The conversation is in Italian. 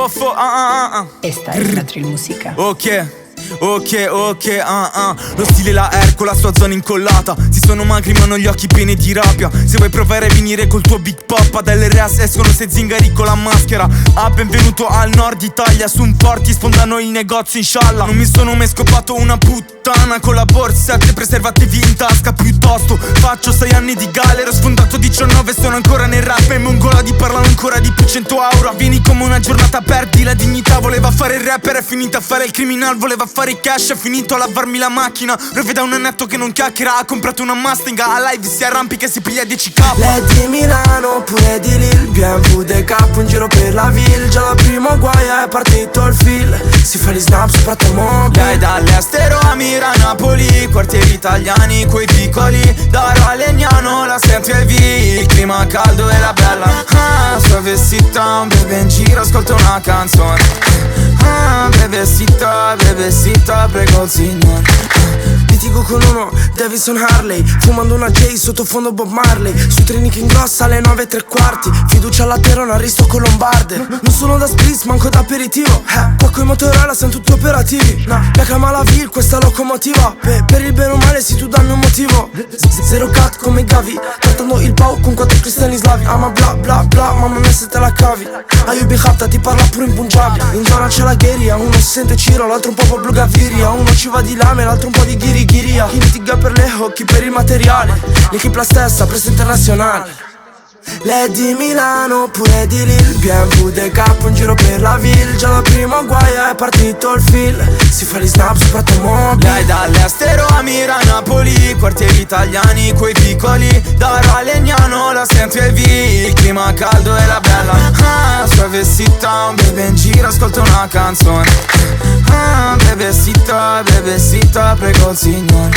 Goffo, Esta es la Trill Música. Ok. Lo stile la Air con la sua zona incollata. Si sono magri ma hanno gli occhi pieni di rabbia. Se vuoi provare a venire col tuo Big Papa, dalle res escono sei zingari con la maschera. Benvenuto al nord Italia. Su un porti sfondano il negozio inshallah. Non mi sono mai scopato una puttana con la borsetta, preservativi in tasca. Piuttosto faccio 6 anni di galera. Ho sfondato 19, sono ancora nel rap. E mongola di parlano ancora di più 100 euro. Vieni come una giornata, perdi la dignità. Voleva fare il rapper, è finita a fare il criminal. Voleva fare i cash, è finito a lavarmi la macchina. Reveda un annetto che non chiacchiera. Ha comprato una Mustang, a live si arrampica e si piglia 10k. Lei di Milano, pure di Lille, BMW DK, in giro per la ville. Già da primo guaia è partito il fil. Si fa gli snap sopra tua mobile. Lei dall'estero a Napoli, quartieri italiani coi piccoli. Da Ralegnano la sempre vi, il clima caldo e la bella. Sua vestita, beve in giro, ascolta una canzone. Bebecita, prego il signore. Litigo con uno, Davison Harley, fumando una J sottofondo Bob Marley. Su treni che ingrossa alle 9:03. Fiducia alla Terona, Risto con Lombarde. Non sono da spritz, manco da aperitivo. Qua coi Motorola siamo tutti operativi. La Camalaville, questa locomotiva. Per il bene o male sì, tu dammi un motivo. Zero cut come Gavi, trattando il pau con 4 cristiani slavi. Ama bla bla bla, mamma mia se te la cavi. Ayubi Hafta ti parla pure in Punjabi. In zona c'è la gheria, uno si sente Ciro, l'altro un po' blu Gaviria. Uno ci va di lame, l'altro un po' di ghirighiria. Chi litiga per le occhi, per il materiale. L'equipe la stessa, presa internazionale. Lei è di Milano, pure di Lille, BMW DK, in giro per la ville. Già da primo guaia è partito il fil. Si fa gli snap sopra tua mobile. Lei dall'estero a Napoli, quartieri italiani coi piccoli. Da Ralegnano la sempre vi, il clima caldo e la bella. Sua vestita, beve in giro, ascolta una canzone. Bebecita, prego il signore.